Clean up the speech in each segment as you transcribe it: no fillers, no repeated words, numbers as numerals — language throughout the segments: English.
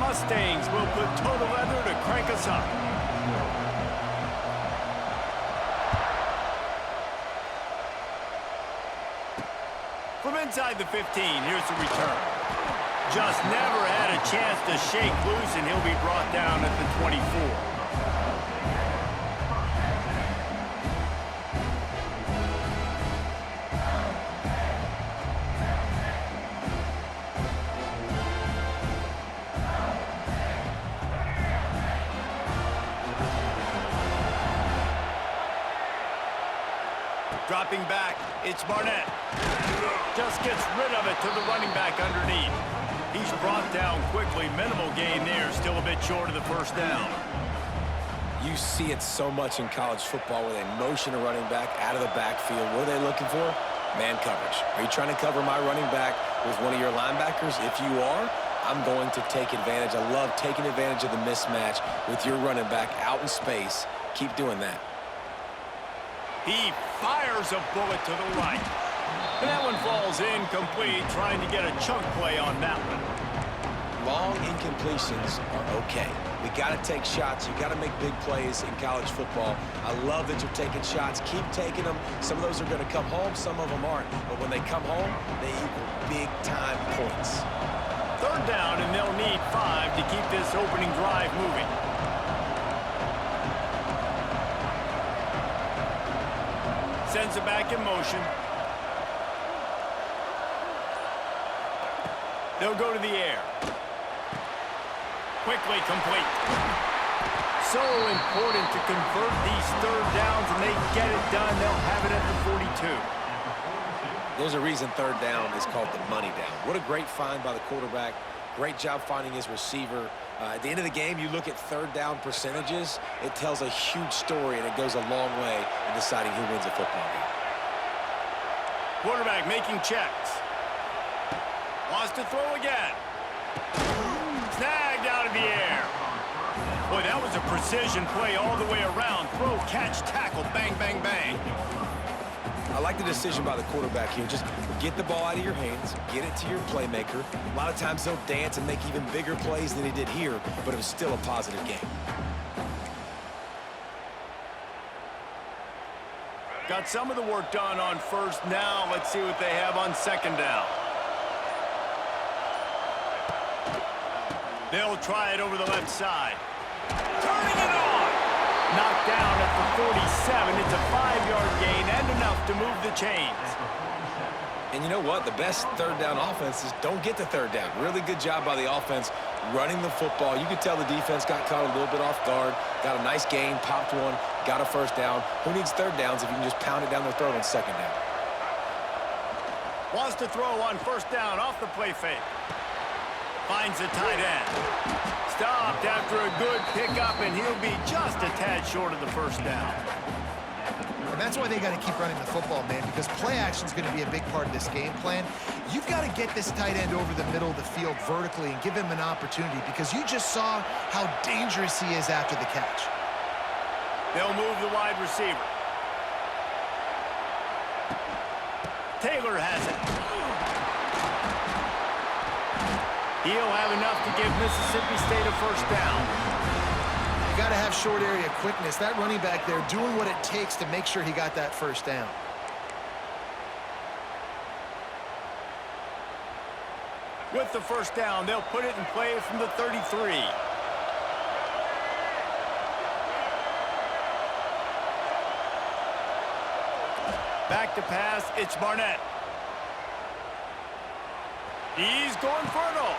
Mustangs will put total leather to crank us up. From inside the 15, here's the return. Just never had a chance to shake loose, and he'll be brought down at the 24. Dropping back, it's Barnett. Just gets rid of it to the running back underneath. He's brought down quickly. Minimal gain there, still a bit short of the first down. You see it so much in college football where they motion a running back out of the backfield. What are they looking for? Man coverage. Are you trying to cover my running back with one of your linebackers? If you are, I'm going to take advantage. I love taking advantage of the mismatch with your running back out in space. Keep doing that. He fires a bullet to the right. And that one falls incomplete, trying to get a chunk play on that one. Long incompletions are okay. We got to take shots. You got to make big plays in college football. I love that you're taking shots. Keep taking them. Some of those are going to come home. Some of them aren't. But when they come home, they equal big-time points. Third down, and they'll need 5 to keep this opening drive moving. Sends it back in motion. They'll go to the air. Quickly complete. So important to convert these third downs, and they get it done. They'll have it at the 42. There's a reason third down is called the money down. What a great find by the quarterback. Great job finding his receiver. At the end of the game, you look at third down percentages. It tells a huge story, and it goes a long way in deciding who wins a football game. Quarterback making checks. Wants to throw again. Snagged out of the air. Boy, that was a precision play all the way around. Throw, catch, tackle, bang, bang, bang. I like the decision by the quarterback here. Just get the ball out of your hands, get it to your playmaker. A lot of times they'll dance and make even bigger plays than he did here, but it was still a positive game. Got some of the work done on first. Now let's see what they have on second down. They'll try it over the left side. Turning it on! Knocked down at the 47. It's a 5-yard gain and enough to move the chains. And you know what? The best third down offenses don't get to third down. Really good job by the offense running the football. You could tell the defense got caught a little bit off guard. Got a nice gain, popped one, got a first down. Who needs third downs if you can just pound it down their throat on second down? Wants to throw on first down off the play fake. Finds the tight end. Stopped after a good pickup, and he'll be just a tad short of the first down. And that's why they got to keep running the football, man, because play action is going to be a big part of this game plan. You've got to get this tight end over the middle of the field vertically and give him an opportunity, because you just saw how dangerous he is after the catch. They'll move the wide receiver. Taylor has it. He'll have enough to give Mississippi State a first down. You got to have short area quickness. That running back there doing what it takes to make sure he got that first down. With the first down, they'll put it in play from the 33. Back to pass, it's Barnett. He's going fertile.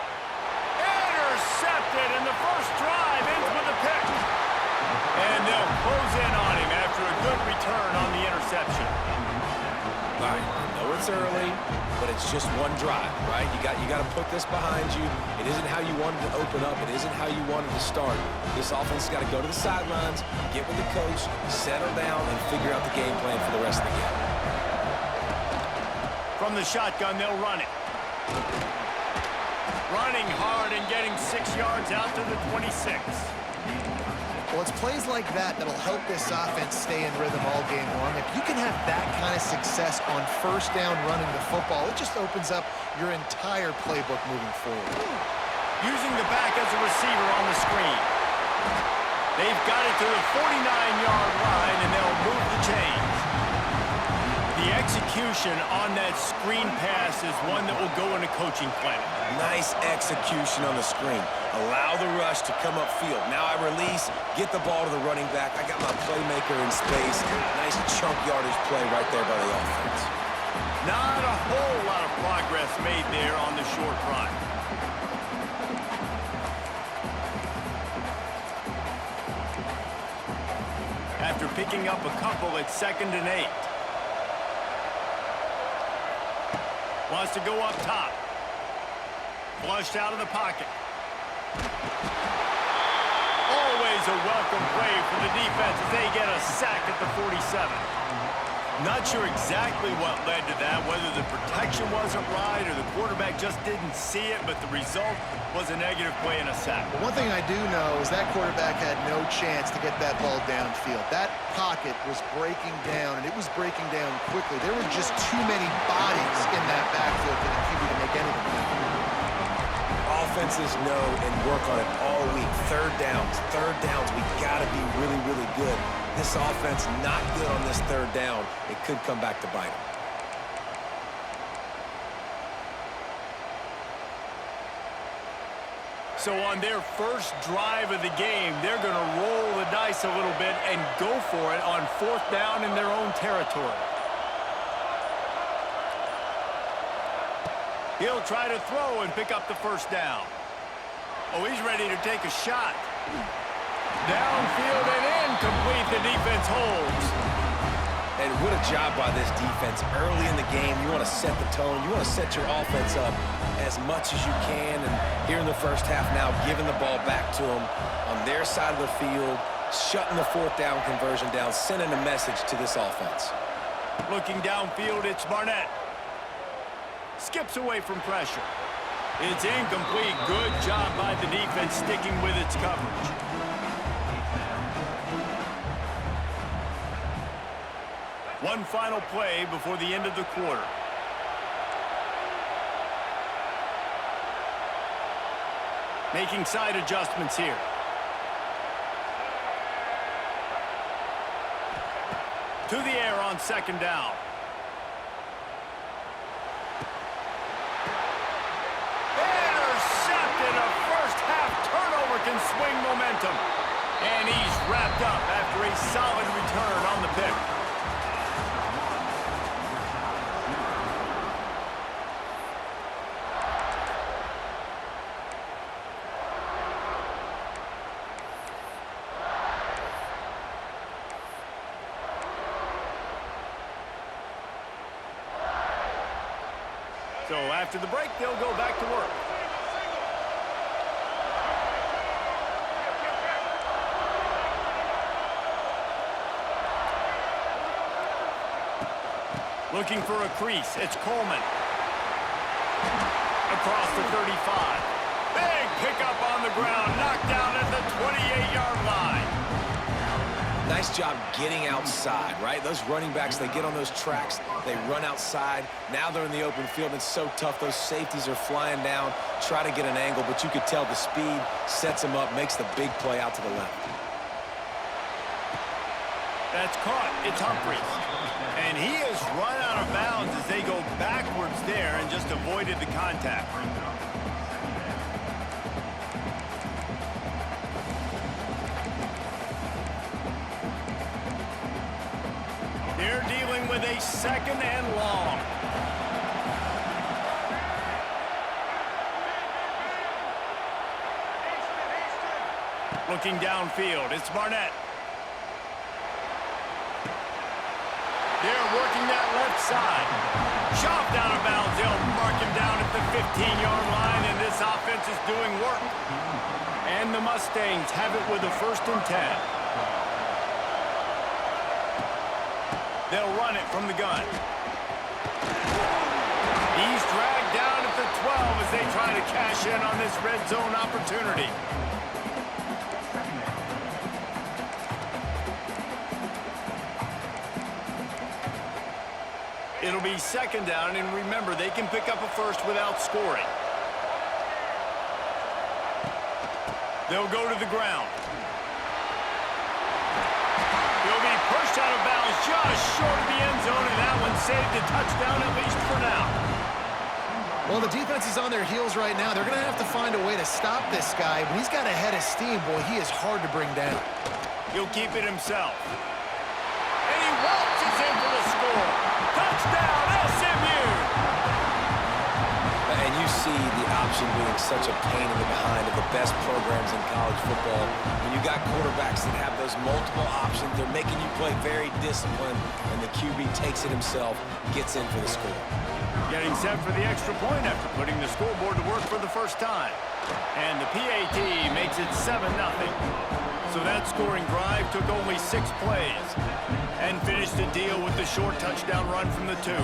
Intercepted, and the first drive ends with a pick. And they'll close in on him after a good return on the interception. All right, I know it's early, but it's just one drive, right? You got to put this behind you. It isn't how you wanted to open up. It isn't how you wanted to start. This offense has got to go to the sidelines, get with the coach, settle down, and figure out the game plan for the rest of the game. From the shotgun, they'll run it. Running hard and getting 6 yards out to the 26. Well, it's plays like that that'll help this offense stay in rhythm all game long. If you can have that kind of success on first down running the football, it just opens up your entire playbook moving forward. using the back as a receiver on the screen. They've got it to the 49-yard line, and they'll move the chains. The execution on that screen pass is one that will go in a coaching clinic. Nice execution on the screen. Allow the rush to come upfield. Now I release, get the ball to the running back. I got my playmaker in space. Nice chunk yardage play right there by the offense. Not a whole lot of progress made there on the short run. After picking up a couple, it's 2nd and 8. Wants to go up top. Flushed out of the pocket. Always a welcome play for the defense as they get a sack at the 47. Not sure exactly what led to that, whether the protection wasn't right or the quarterback just didn't see it, but the result was a negative play and a sack. One thing I do know is that quarterback had no chance to get that ball downfield. That pocket was breaking down, and it was breaking down quickly. There were just too many bodies in that backfield for the QB to make anything happen. Offenses know and work on it all week. Third downs, we got to be really, really good. This offense not good on this third down. It could come back to bite them. So on their first drive of the game, they're going to roll the dice a little bit and go for it on 4th down in their own territory. He'll try to throw and pick up the first down. Oh, he's ready to take a shot. Downfield and incomplete. The defense holds. And what a job by this defense. Early in the game, you want to set the tone. You want to set your offense up as much as you can. And here in the first half now, giving the ball back to them on their side of the field, shutting the 4th down conversion down, sending a message to this offense. Looking downfield, it's Barnett. Skips away from pressure. It's incomplete. Good job by the defense sticking with its coverage. One final play before the end of the quarter. Making side adjustments here. To the air on 2nd down. Intercepted. A first-half turnover can swing momentum. And he's wrapped up after a solid return on the pick. So after the break, they'll go back to work. Looking for a crease. It's Coleman. Across the 35. Big pickup on the ground. Knocked down at the 28-yard line. Nice job getting outside, right? Those running backs, they get on those tracks, they run outside. Now they're in the open field. It's so tough. Those safeties are flying down, try to get an angle, but you could tell the speed sets them up, makes the big play out to the left. That's caught. It's Humphries. And he has run out of bounds as they go backwards there and just avoided the contact. They're dealing with a 2nd and long. Looking downfield, it's Barnett. They're working that left side. Chopped out of bounds. They'll mark him down at the 15-yard line, and this offense is doing work. And the Mustangs have it with a 1st and 10. They'll run it from the gun. He's dragged down at the 12 as they try to cash in on this red zone opportunity. It'll be 2nd down, and remember, they can pick up a first without scoring. They'll go to the ground. He'll be pushed out of bounds just short of the end zone, and that one saved a touchdown, at least for now. Well, the defense is on their heels right now. They're going to have to find a way to stop this guy. When he's got a head of steam, boy, he is hard to bring down. He'll keep it himself. And he waltzes in for the score. Touchdown, SMU! And you see the option being such a pain in the behind of the best programs in college football. When you got quarterbacks that have those multiple options, they're making you play very disciplined, and the QB takes it himself, gets in for the score. Getting set for the extra point after putting the scoreboard to work for the first time. And the PAT makes it 7-0. So that scoring drive took only 6 plays and finished the deal with the short touchdown run from the 2.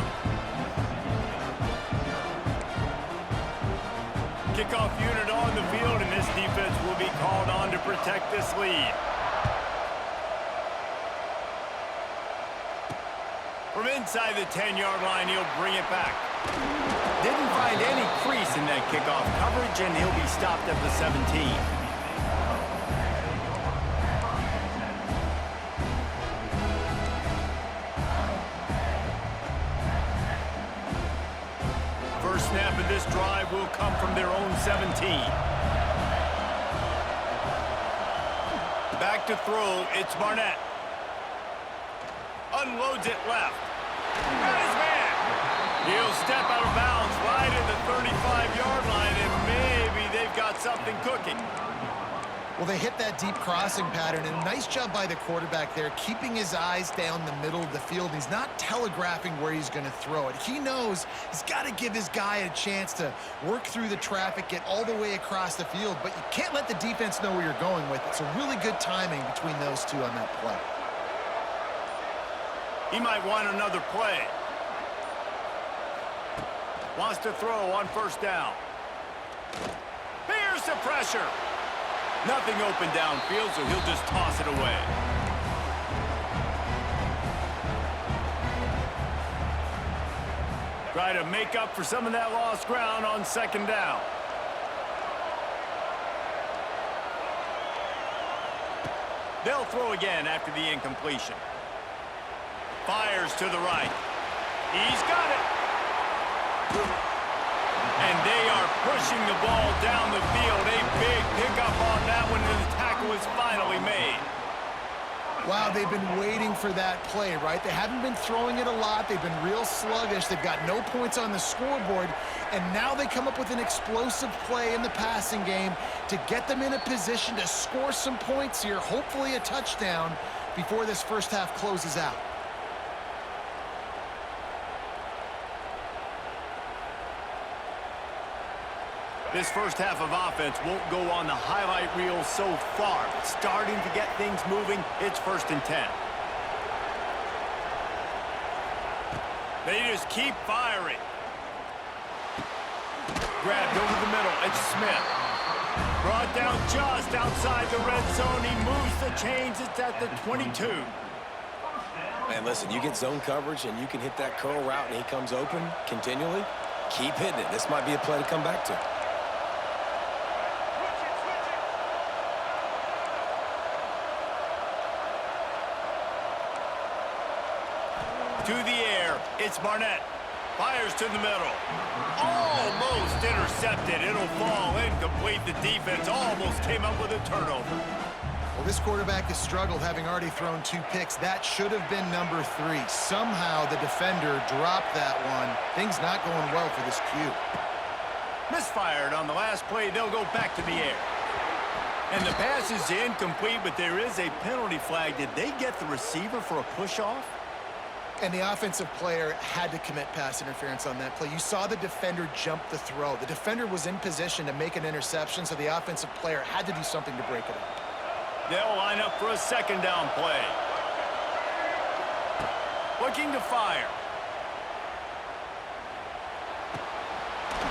Kickoff unit on the field, and this defense will be called on to protect this lead. From inside the 10-yard line, he'll bring it back. Didn't find any crease in that kickoff coverage, and he'll be stopped at the 17. First snap of this drive will come from their own 17. Back to throw, it's Barnett. Unloads it left. Got his man. He'll step out of bounds right at the 35-yard line, and maybe they've got something cooking. Well, they hit that deep crossing pattern, and nice job by the quarterback there, keeping his eyes down the middle of the field. He's not telegraphing where he's going to throw it. He knows he's got to give his guy a chance to work through the traffic, get all the way across the field, but you can't let the defense know where you're going with it. So really good timing between those two on that play. He might want another play. Wants to throw on first down. Here's the pressure. Nothing open downfield, so he'll just toss it away. Try to make up for some of that lost ground on second down. They'll throw again after the incompletion. Fires to the right. He's got it. And they are pushing the ball down the field. A big pickup on that one, and the tackle is finally made. Wow, they've been waiting for that play, right? They haven't been throwing it a lot. They've been real sluggish. They've got no points on the scoreboard. And now they come up with an explosive play in the passing game to get them in a position to score some points here, hopefully a touchdown, before this first half closes out. This first half of offense won't go on the highlight reel so far, but starting to get things moving, it's 1st and 10. They just keep firing. Grabbed over the middle, it's Smith. Brought down just outside the red zone. He moves the chains, it's at the 22. Man, listen, you get zone coverage and you can hit that curl route and he comes open continually, keep hitting it. This might be a play to come back to. To the air, it's Barnett. Fires to the middle. Almost intercepted. It'll fall incomplete. The defense almost came up with a turnover. Well, this quarterback has struggled, having already thrown 2 picks. That should have been number 3. Somehow the defender dropped that one. Things not going well for this Q. Misfired on the last play. They'll go back to the air. And the pass is incomplete, but there is a penalty flag. Did they get the receiver for a push-off? And the offensive player had to commit pass interference on that play. You saw the defender jump the throw. The defender was in position to make an interception, so the offensive player had to do something to break it up. They'll line up for a second down play. Looking to fire.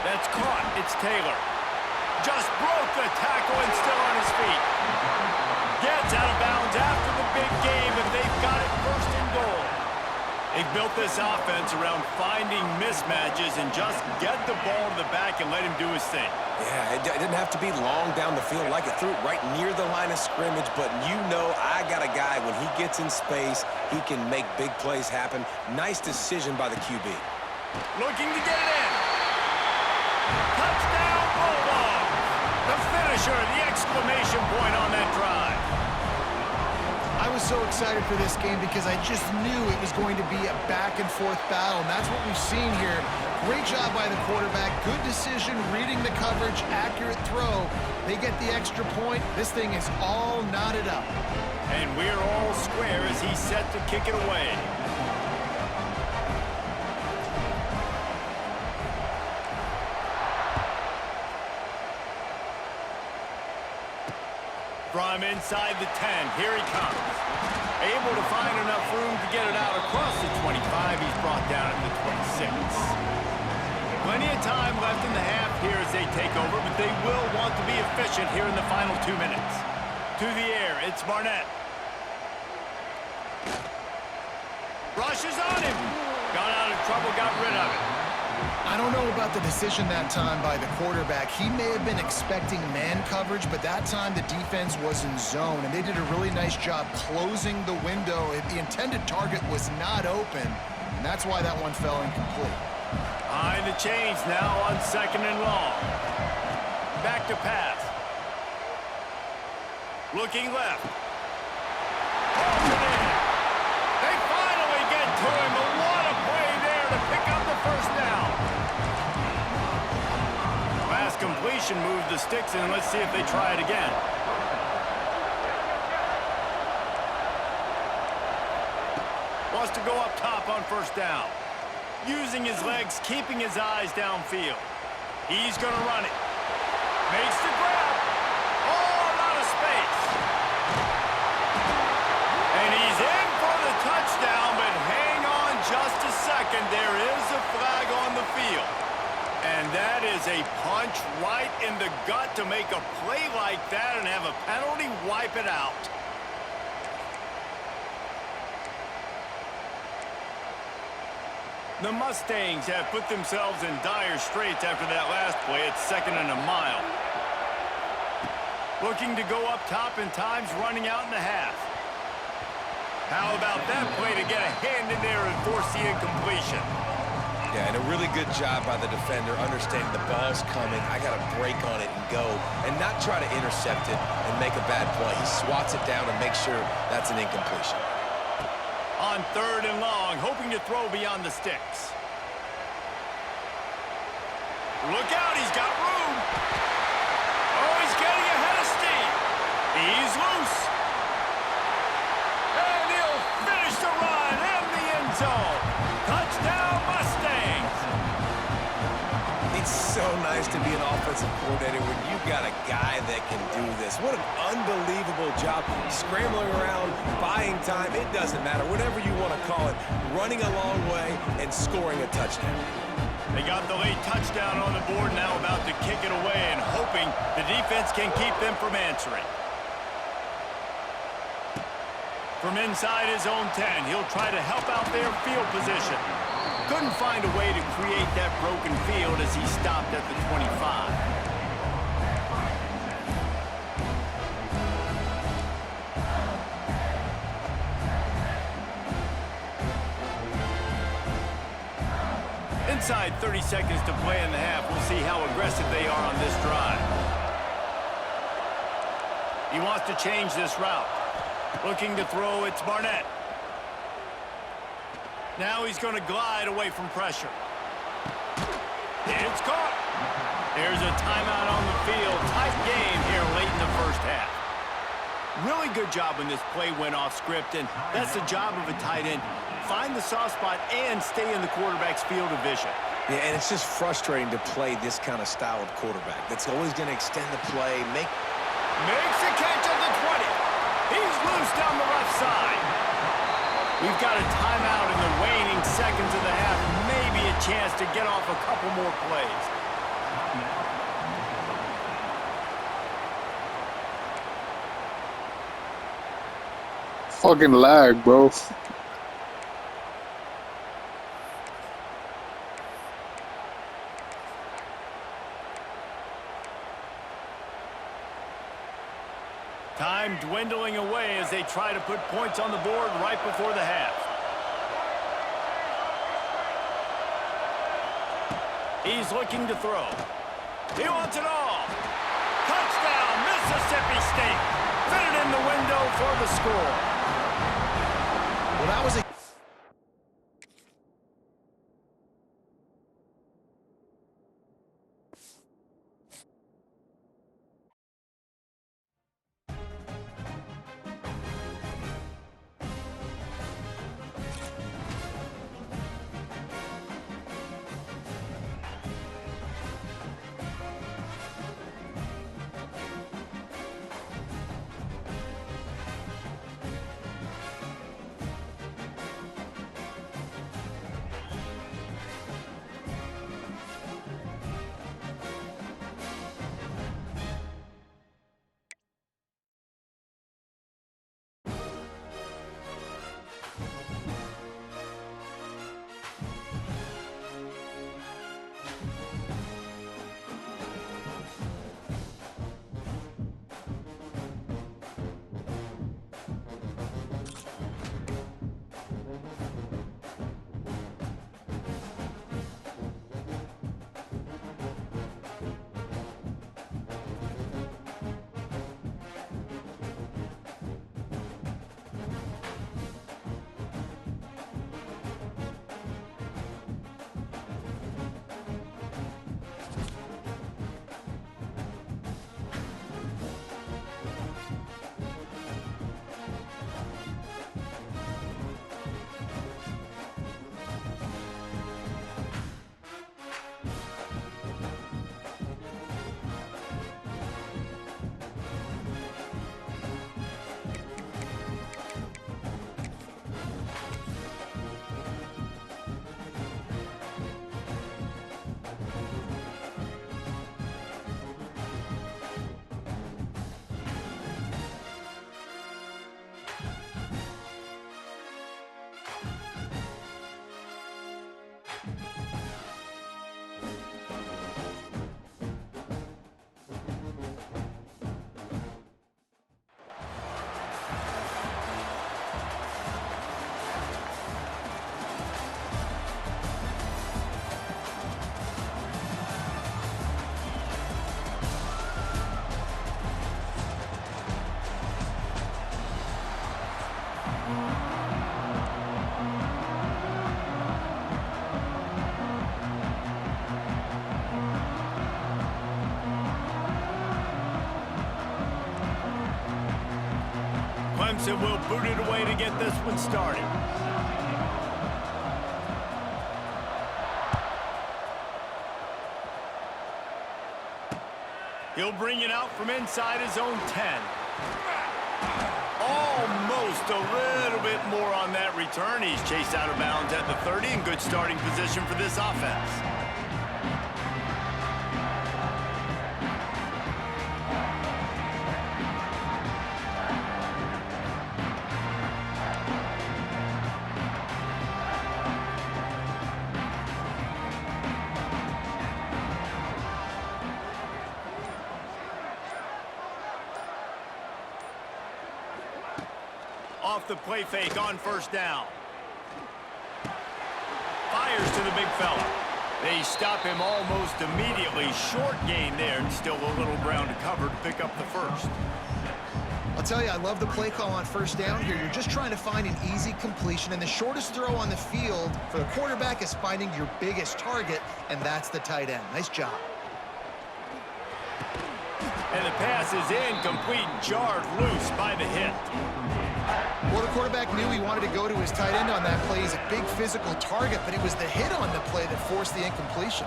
That's caught. It's Taylor. Just broke the tackle and still on his feet. Gets out of bounds after the big game, and they've got it 1st and goal. They built this offense around finding mismatches and just get the ball to the back and let him do his thing. Yeah, it didn't have to be long down the field like it threw it right near the line of scrimmage, but you know I got a guy, when he gets in space, he can make big plays happen. Nice decision by the QB. Looking to get it in. Touchdown, Bulldogs. The finisher, the exclamation point on that drive. I was so excited for this game because I just knew it was going to be a back-and-forth battle, and that's what we've seen here. Great job by the quarterback. Good decision, reading the coverage, accurate throw. They get the extra point. This thing is all knotted up. And we're all square as he's set to kick it away. From inside the 10, here he comes. Able to find enough room to get it out across the 25. He's brought down at the 26. Plenty of time left in the half here as they take over, but they will want to be efficient here in the final 2 minutes. To the air, it's Barnett. Rushes on him. Got out of trouble, got rid of it. I don't know about the decision that time by the quarterback. He may have been expecting man coverage, but that time the defense was in zone, and they did a really nice job closing the window. The intended target was not open, and that's why that one fell incomplete. Behind the chains now on 2nd and long. Back to pass. Looking left. Pulls it in. They finally get to him, but what a play there to pick up the first down. Last completion moved the sticks in. Let's see if they try it again. Wants to go up top on first down. Using his legs, keeping his eyes downfield. He's going to run it. Makes the grab. Oh, a lot of space. And he's in for the touchdown, but hang on just a second. There is a flag on the field. And that is a punch right in the gut to make a play like that and have a penalty wipe it out. The Mustangs have put themselves in dire straits after that last play. It's 2nd and a mile. Looking to go up top, and time's running out in the half. How about that play to get a hand in there and force the incompletion? Yeah, and a really good job by the defender, understanding the ball's coming. I got to break on it and go, and not try to intercept it and make a bad play. He swats it down and makes sure that's an incompletion. On 3rd and long, hoping to throw beyond the sticks. Look out, he's got room. Oh, he's getting ahead of steam. He's loose. And he'll finish the run in the end zone. Touchdown, Mustangs. It's so nice to be an offensive coordinator when you got a guy that can do this. What an unbelievable job. Scrambling around, buying time, it doesn't matter. Whatever you want to call it, running a long way and scoring a touchdown. They got the late touchdown on the board, now about to kick it away and hoping the defense can keep them from answering. From inside his own 10, he'll try to help out their field position. Couldn't find a way to create that broken field as he stopped at the 25. Inside 30 seconds to play in the half. We'll see how aggressive they are on this drive. He wants to change this route. Looking to throw, it's Barnett. Now he's going to glide away from pressure. It's caught. There's a timeout on the field. Tight game here late in the first half. Really good job when this play went off script, and that's the job of a tight end. Find the soft spot and stay in the quarterback's field of vision. Yeah, and it's just frustrating to play this kind of style of quarterback. That's always going to extend the play, makes a catch at the 20. He's loose down the left side. We've got a timeout in the waning seconds of the half. Maybe a chance to get off a couple more plays. Fucking lag, bro. Time dwindling away as they try to put points on the board right before the half. He's looking to throw. He wants it all. Touchdown, Mississippi State. Fit it in the window for the score. Well, that was a Clemson will boot it away to get this one started. He'll bring it out from inside his own 10. Almost a little bit more on that return. He's chased out of bounds at the 30 in good starting position for this offense. Off the play fake on first down. Fires to the big fella. They stop him almost immediately. Short gain there, and still a little ground to cover to pick up the first. I'll tell you, I love the play call on first down here. You're just trying to find an easy completion, and the shortest throw on the field for the quarterback is finding your biggest target, and that's the tight end. Nice job. And the pass is incomplete, jarred loose by the hit. Well, the quarterback knew he wanted to go to his tight end on that play. He's a big physical target, but it was the hit on the play that forced the incompletion.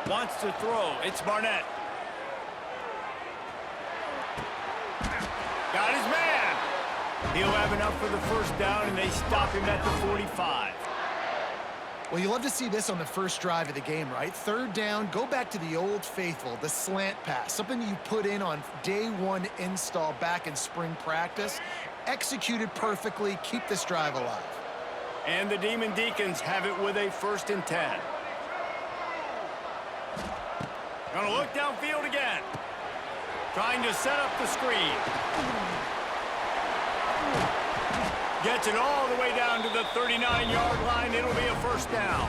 Wants to throw. It's Barnett. Got his man. He'll have enough for the first down, and they stop him at the 45. Well, you love to see this on the first drive of the game, right? Third down, go back to the old faithful, the slant pass, something you put in on day one install back in spring practice. Executed perfectly, keep this drive alive. And the Demon Deacons have it with a 1st and 10. Gonna look downfield again. Trying to set up the screen. Gets it all the way down to the 39-yard line. It'll be a first down.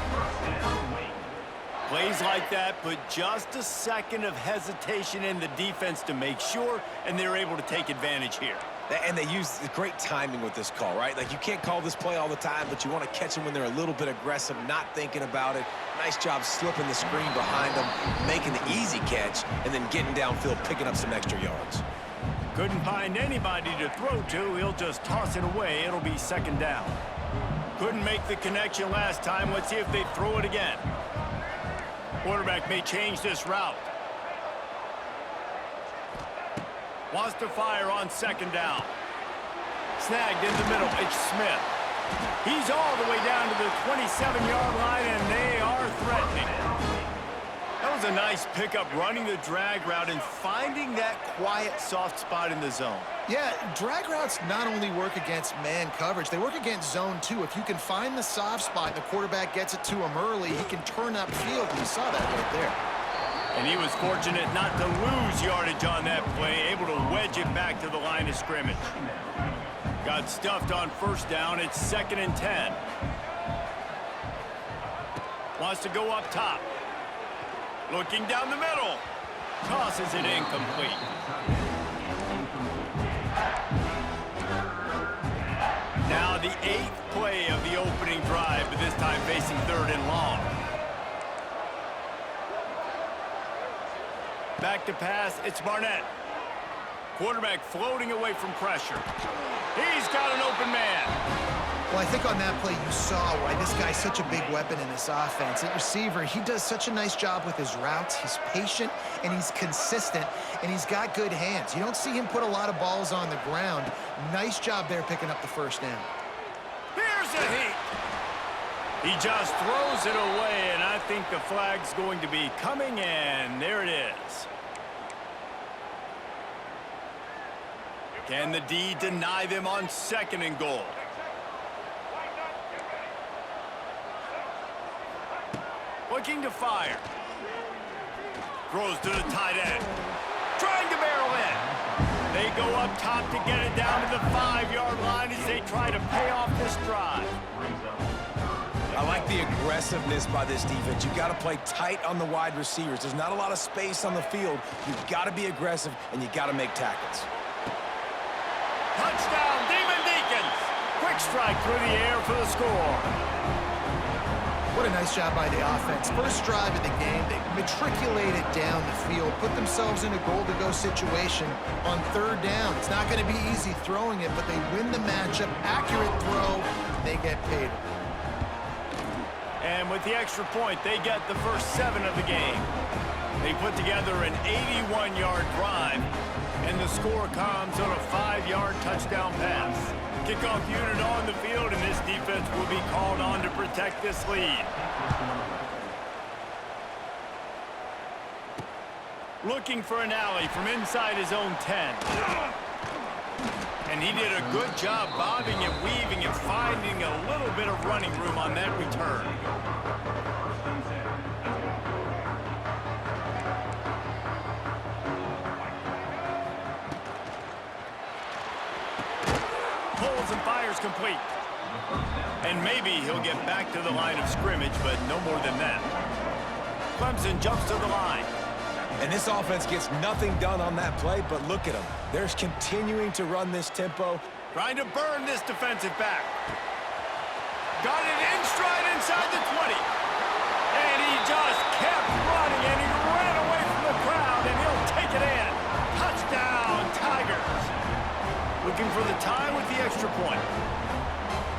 Plays like that put just a second of hesitation in the defense to make sure, and they're able to take advantage here. And they use great timing with this call, right? Like, you can't call this play all the time, but you want to catch them when they're a little bit aggressive, not thinking about it. Nice job slipping the screen behind them, making the easy catch, and then getting downfield, picking up some extra yards. Couldn't find anybody to throw to. He'll just toss it away. It'll be second down. Couldn't make the connection last time. Let's see if they throw it again. Quarterback may change this route. Wants to fire on second down. Snagged in the middle. It's Smith. He's all the way down to the 27-yard line, and they are threatening. That was a nice pickup, running the drag route and finding that quiet, soft spot in the zone. Yeah, drag routes not only work against man coverage, they work against zone too. If you can find the soft spot and the quarterback gets it to him early, he can turn upfield. You saw that right there. And he was fortunate not to lose yardage on that play, able to wedge it back to the line of scrimmage. Got stuffed on first down. It's 2nd and 10. Wants to go up top. Looking down the middle. Tosses it incomplete. Now the 8th play of the opening drive, but this time facing 3rd and long. Back to pass, it's Barnett. Quarterback floating away from pressure. He's got an open man. Well, I think on that play you saw why this guy's such a big weapon in this offense. At receiver, he does such a nice job with his routes. He's patient, and he's consistent, and he's got good hands. You don't see him put a lot of balls on the ground. Nice job there picking up the first down. Here's a heat. He just throws it away, and I think the flag's going to be coming, and there it is. Can the D deny them on 2nd and goal? Looking to fire. Throws to the tight end. Trying to barrel in. They go up top to get it down to the 5-yard line as they try to pay off this drive. I like the aggressiveness by this defense. You've got to play tight on the wide receivers. There's not a lot of space on the field. You've got to be aggressive, and you've got to make tackles. Touchdown, Demon Deacons. Quick strike through the air for the score. What a nice job by the offense. First drive of the game, they matriculated down the field, put themselves in a goal-to-go situation on 3rd down. It's not going to be easy throwing it, but they win the matchup. Accurate throw, they get paid. And with the extra point, they get the first 7 of the game. They put together an 81-yard drive, and the score comes on a 5-yard touchdown pass. Kickoff unit on the field, and this defense will be called on to protect this lead. Looking for an alley from inside his own 10. And he did a good job bobbing and weaving and finding a little bit of running room on that return. Pulls and fires complete. And maybe he'll get back to the line of scrimmage, but no more than that. Clemson jumps to the line. And this offense gets nothing done on that play, but look at them. They're continuing to run this tempo. Trying to burn this defensive back. Got it in stride inside the 20. And he just kept running, and he ran away from the crowd, and he'll take it in. Touchdown, Tigers. Looking for the tie with the extra point.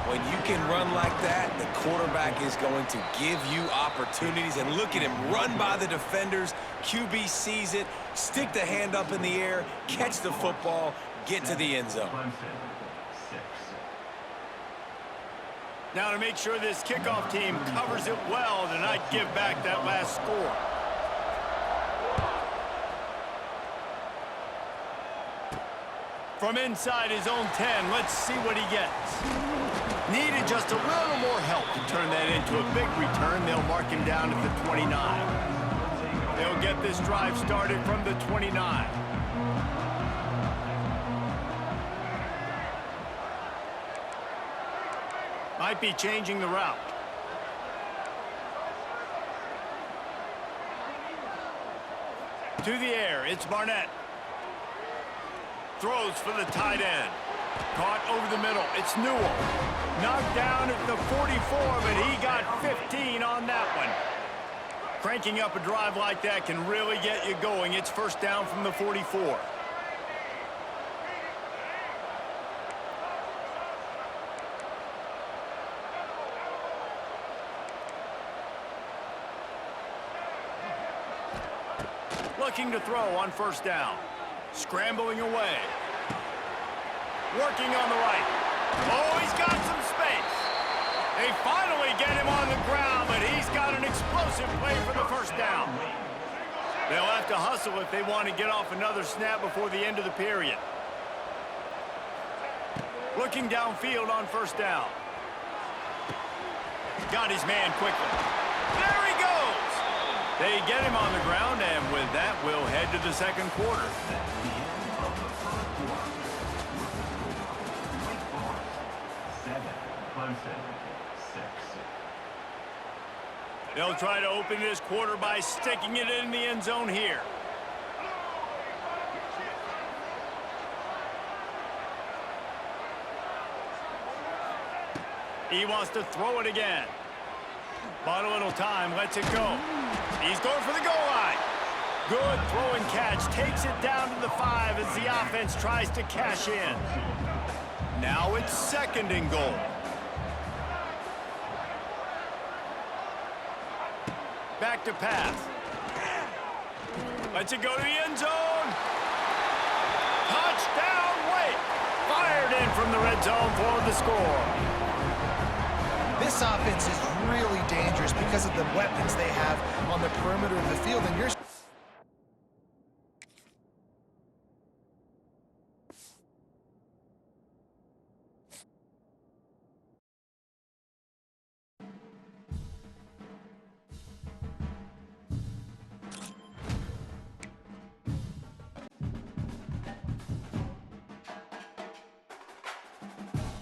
When you can run like that, the quarterback is going to give you opportunities. And look at him run by the defenders. QB sees it, stick the hand up in the air, catch the football, get to the end zone. Now to make sure this kickoff team covers it well to not give back that last score. From inside his own 10, let's see what he gets. Needed just a little more help to turn that into a big return. They'll mark him down at the 29. They'll get this drive started from the 29. Might be changing the route. To the air, it's Barnett. Throws for the tight end. Caught over the middle, it's Newell. Knocked down at the 44, but he got 15 on that one. Cranking up a drive like that can really get you going. It's first down from the 44. Looking to throw on first down. Scrambling away. Working on the right. Oh, he's got some space. They finally get him on the ground, but he's got an explosive play for the first down. They'll have to hustle if they want to get off another snap before the end of the period. Looking downfield on first down. Got his man quickly. There he goes! They get him on the ground, and with that, we'll head to the second quarter. They'll try to open this quarter by sticking it in the end zone here. He wants to throw it again. Bought a little time, lets it go. He's going for the goal line. Good throw and catch. Takes it down to the 5 as the offense tries to cash in. Now it's second and goal. Back to pass. Lets it go to the end zone. Touchdown, Wake. Fired in from the red zone for the score. This offense is really dangerous because of the weapons they have on the perimeter of the field, and you're